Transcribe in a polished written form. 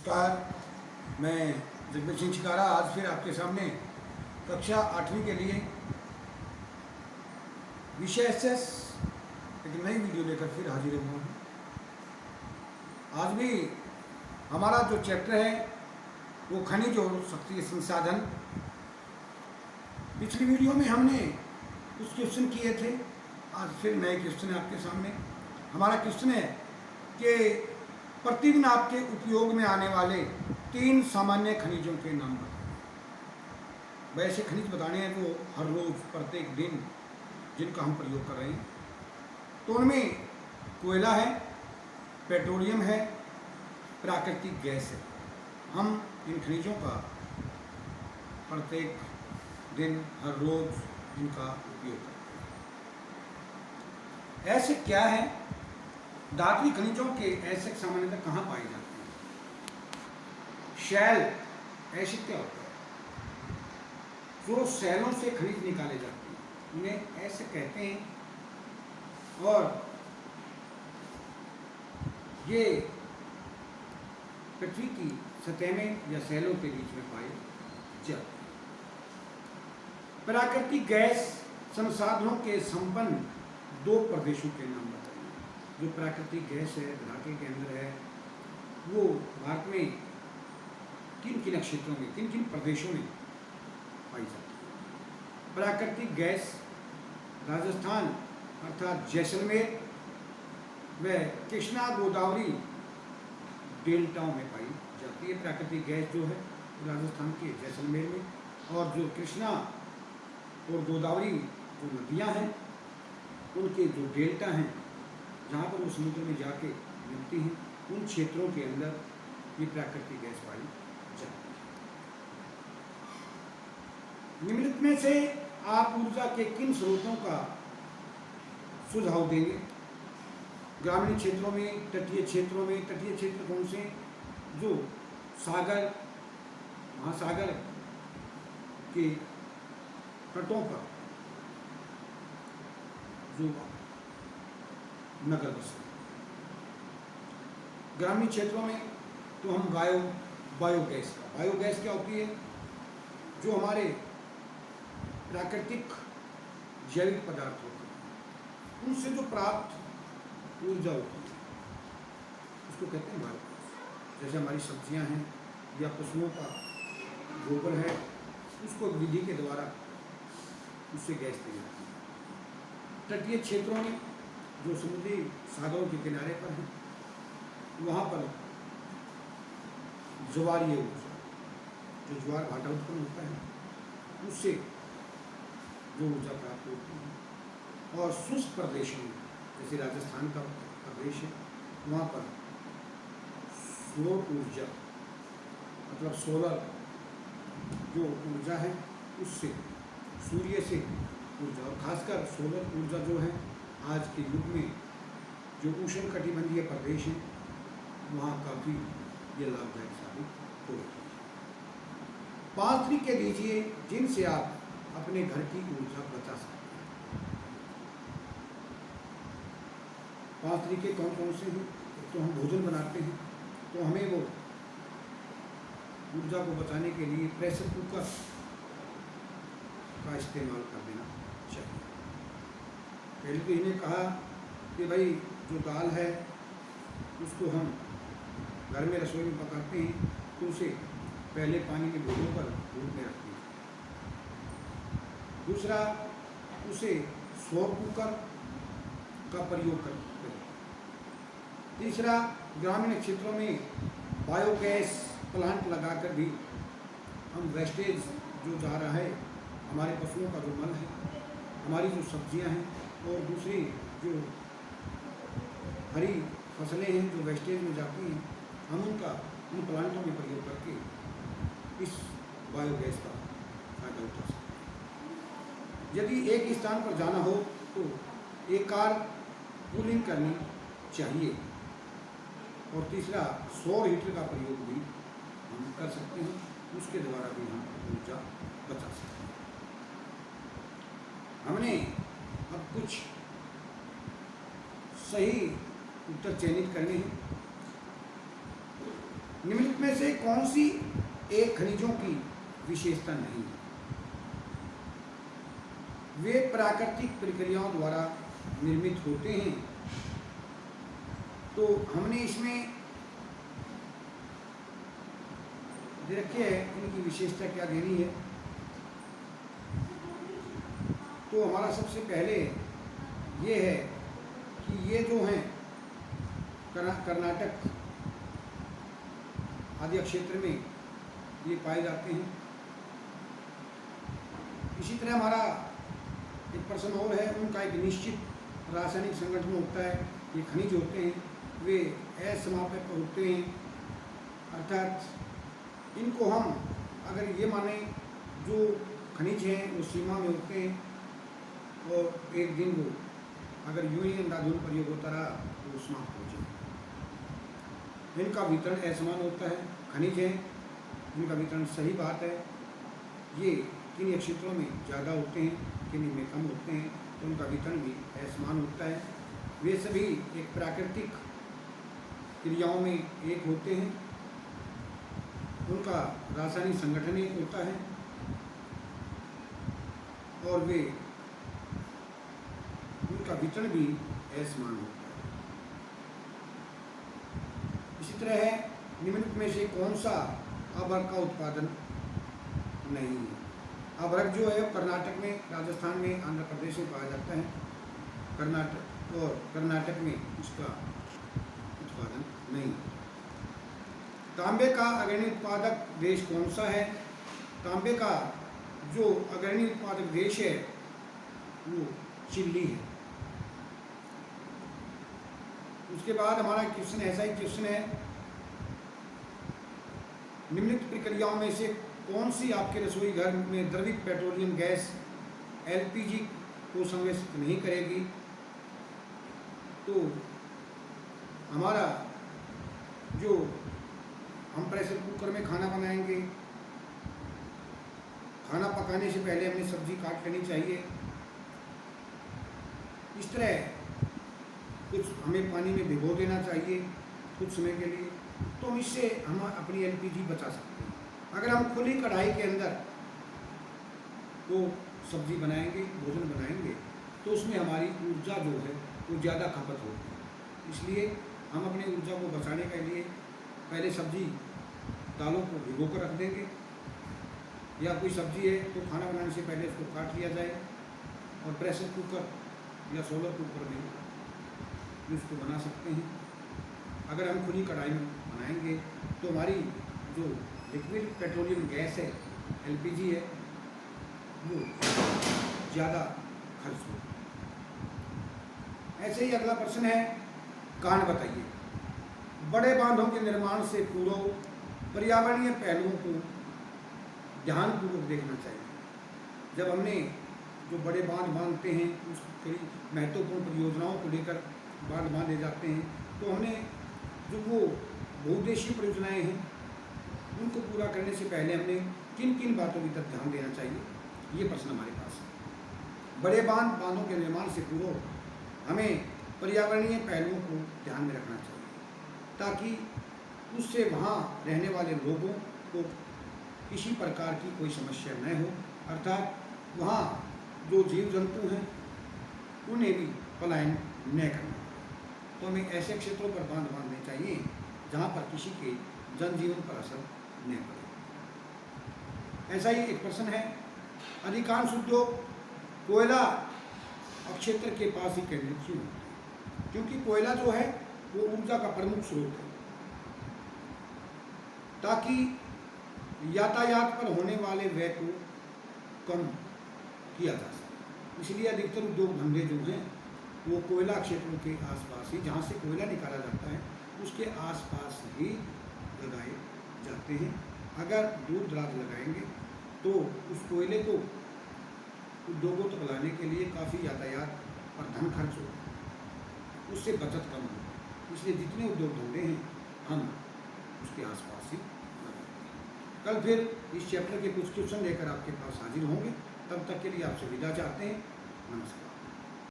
नमस्कार। मैं जगदीश सिंह शिकारा आज फिर आपके सामने कक्षा 8वीं के लिए विषय एस एक नई वीडियो लेकर फिर हाजिर हुआ हूँ। आज भी हमारा जो चैप्टर है वो खनिज और शक्ति संसाधन। पिछली वीडियो में हमने कुछ क्वेश्चन किए थे, आज फिर नए क्वेश्चन है आपके सामने। हमारा क्वेश्चन है कि प्रतिदिन आपके उपयोग में आने वाले 3 सामान्य खनिजों के नाम बताएं। वैसे खनिज बताने हैं जो हर रोज प्रत्येक दिन जिनका हम प्रयोग कर रहे हैं, तो उनमें कोयला है, पेट्रोलियम है, प्राकृतिक गैस है। हम इन खनिजों का प्रत्येक दिन हर रोज इनका उपयोग करते हैं। ऐसे क्या है? धात्विक खनिजों के ऐसे सामान्यतः कहाँ पाए जाते हैं? शैल ऐसे क्या होता है? जो शैलों से खनिज निकाले जाते हैं उन्हें ऐसे कहते हैं, और ये पृथ्वी की सतह में या शैलों के बीच में पाए जाते हैं। प्राकृतिक गैस संसाधनों के संपन्न 2 प्रदेशों के नाम बताइए। जो प्राकृतिक गैस है धरातल के अंदर है, वो भारत में किन किन क्षेत्रों में, किन किन प्रदेशों में पाई जाती है? प्राकृतिक गैस राजस्थान अर्थात जैसलमेर व कृष्णा गोदावरी डेल्टाओं में पाई जाती है। प्राकृतिक गैस जो है राजस्थान के जैसलमेर में, और जो कृष्णा और गोदावरी जो नदियाँ हैं उनके जो डेल्टा हैं जहाँ पर वो समुद्र में जाके मिलती हैं, उन क्षेत्रों के अंदर ये प्राकृतिक गैस पाई जाती है। निम्नलिखित में से आप ऊर्जा के किन स्रोतों का सुझाव देंगे? ग्रामीण क्षेत्रों में, तटीय क्षेत्रों में। तटीय क्षेत्र कौन से? जो सागर, महासागर के तटों पर जो नगर बसे। ग्रामीण क्षेत्रों में तो हम बायोगैस क्या होती है? जो हमारे प्राकृतिक जैविक पदार्थ होते हैं उनसे जो प्राप्त ऊर्जा होती है उसको कहते हैं बायोगैस। जैसे हमारी सब्जियां हैं या पशुओं का गोबर है, उसको विधि के द्वारा उससे गैस दी जाती है। तटीय क्षेत्रों में जो समुद्री सागरों के किनारे पर हैं, वहाँ पर ज्वारीय ऊर्जा, जो ज्वार भाटा उत्पन्न होता है उससे जो ऊर्जा प्राप्त होती है। और शुष्क प्रदेशों में जैसे राजस्थान का प्रदेश है, वहाँ पर सौर ऊर्जा मतलब सोलर जो ऊर्जा है उससे, सूर्य से ऊर्जा, और खासकर सोलर ऊर्जा जो है आज के युग में जो उष्णकटिबंधीय प्रदेश हैं वहाँ काफ़ी ये लाभदायक साबित होती है। 5 तरीके दीजिए जिनसे आप अपने घर की ऊर्जा बचा सकते हैं। 5 तरीके कौन कौन से हैं? तो हम भोजन बनाते हैं तो हमें वो ऊर्जा को बचाने के लिए प्रेशर कुकर का इस्तेमाल कर देना चाहिए। पहले तो इन्हें कहा कि भाई जो दाल है उसको हम घर में रसोई में पकाते हैं तो उसे पहले पानी में भिगोकर धूप में रखते हैं। दूसरा, उसे सौर कुकर का प्रयोग करते हैं। तीसरा, ग्रामीण क्षेत्रों में बायोगैस प्लांट लगाकर भी हम वेस्टेज जो जा रहा है, हमारे पशुओं का जो मल है, हमारी जो सब्जियां हैं और दूसरी जो हरी फसलें हैं जो वेस्टेज में जाती हैं, हम उनका उन प्लांटों में प्रयोग करके इस बायोगैस का फायदा उठा सकते हैं। यदि एक स्थान पर जाना हो तो एक कार कूलिंग करनी चाहिए। और तीसरा, सौर हीटर का प्रयोग भी हम कर सकते हैं, उसके द्वारा भी हम ऊर्जा बचा सकते हैं। हमने अब कुछ सही उत्तर चयनित करने हैं। निम्नलिखित में से कौन सी एक खनिजों की विशेषता नहीं है? वे प्राकृतिक प्रक्रियाओं द्वारा निर्मित होते हैं। तो हमने इसमें दे रखी है इनकी विशेषता क्या देनी है। तो हमारा सबसे पहले ये है कि ये जो हैं कर्नाटक आदि क्षेत्र में ये पाए जाते हैं। इसी तरह हमारा एक प्रश्न और है, उनका एक निश्चित रासायनिक संगठन होता है। ये खनिज होते हैं, वे असमापक होते हैं, अर्थात इनको हम अगर ये माने जो खनिज हैं वो सीमा में होते हैं और एक दिन वो अगर यूं ही अंधाधुंध प्रयोग होता रहा तो वो समाप्त हो जाए। इनका वितरण असमान होता है। खनिज हैं, इनका वितरण सही बात है। ये किन क्षेत्रों में ज़्यादा होते हैं, किन में कम होते हैं, तो उनका वितरण भी असमान होता है। वे सभी एक प्राकृतिक क्रियाओं में एक होते हैं। उनका रासायनिक संगठन एक होता है और वे उनका वितरण भी असमान होता है। इसी तरह है, निम्नलिखित में से कौन सा अभ्रक का उत्पादन नहीं है? अभ्रक जो है कर्नाटक में, राजस्थान में, आंध्र प्रदेश में पाया जाता है। कर्नाटक में इसका उत्पादन नहीं। तांबे का अग्रणी उत्पादक देश कौन सा है? तांबे का जो अग्रणी उत्पादक देश है वो चिली है। उसके बाद हमारा क्वेश्चन ऐसा ही क्वेश्चन है, निम्नलिखित प्रक्रियाओं में से कौन सी आपके रसोई घर में द्रवित पेट्रोलियम गैस एलपीजी को संवेशित नहीं करेगी? तो हमारा जो हम प्रेशर कुकर में खाना बनाएंगे, खाना पकाने से पहले हमें सब्जी काट लेनी चाहिए। इस तरह कुछ हमें पानी में भिगो देना चाहिए कुछ समय के लिए, तो हम इससे हम अपनी एलपीजी बचा सकते हैं। अगर हम खुली कढ़ाई के अंदर वो सब्जी बनाएंगे, भोजन बनाएंगे, तो उसमें हमारी ऊर्जा जो है वो ज़्यादा खपत होगी। इसलिए हम अपनी ऊर्जा को बचाने के लिए पहले सब्जी दालों को भिगो कर रख देंगे, या कोई सब्जी है तो खाना बनाने से पहले उसको काट लिया जाए और प्रेशर कुकर या सोलर कुकर में उसको बना सकते हैं। अगर हम खुली कढ़ाई में बनाएंगे तो हमारी जो लिक्विड पेट्रोलियम गैस है, एलपीजी है, वो ज़्यादा खर्च हो। ऐसे ही अगला प्रश्न है, कारण बताइए। बड़े बांधों के निर्माण से पूर्व पर्यावरणीय पहलुओं को ध्यानपूर्वक देखना चाहिए। जब हमने जो बड़े बांध बांधते हैं, उस कई महत्वपूर्ण परियोजनाओं को लेकर बांध बांधे जाते हैं, तो हमने जो वो बहुउद्देशीय परियोजनाएं हैं उनको पूरा करने से पहले हमने किन किन बातों की तरफ ध्यान देना चाहिए, ये प्रश्न हमारे पास है। बड़े बांधों के निर्माण से पूर्व हमें पर्यावरणीय पहलुओं को ध्यान में रखना चाहिए, ताकि उससे वहाँ रहने वाले लोगों को किसी प्रकार की कोई समस्या न हो, अर्थात वहाँ जो जीव जंतु हैं उन्हें भी पलायन न करना। तो हमें ऐसे क्षेत्रों पर बांध बांधने चाहिए जहाँ पर किसी के जनजीवन पर असर न पड़े। ऐसा ही एक प्रश्न है, अधिकांश उद्योग कोयला क्षेत्र के पास ही केंद्रित क्यों होते हैं? क्योंकि कोयला जो है वो ऊर्जा का प्रमुख स्रोत है, ताकि यातायात पर होने वाले व्यय को कम किया जा सके। इसलिए अधिकतर उद्योग धंधे जो हैं वो कोयला क्षेत्रों के आसपास ही, जहाँ से कोयला निकाला जाता है उसके आसपास ही लगाए जाते हैं। अगर दूर दराज लगाएंगे तो उस कोयले को उद्योगों तक लाने के लिए काफ़ी यातायात और धन खर्च होगा, उससे बचत कम होगी। इसलिए जितने उद्योग धंधे हैं हम उसके आसपास ही लगाते हैं। कल फिर इस चैप्टर के कुछ क्वेश्चन लेकर आपके पास हाजिर होंगे। तब तक के लिए आपसे विदा चाहते हैं। नमस्कार।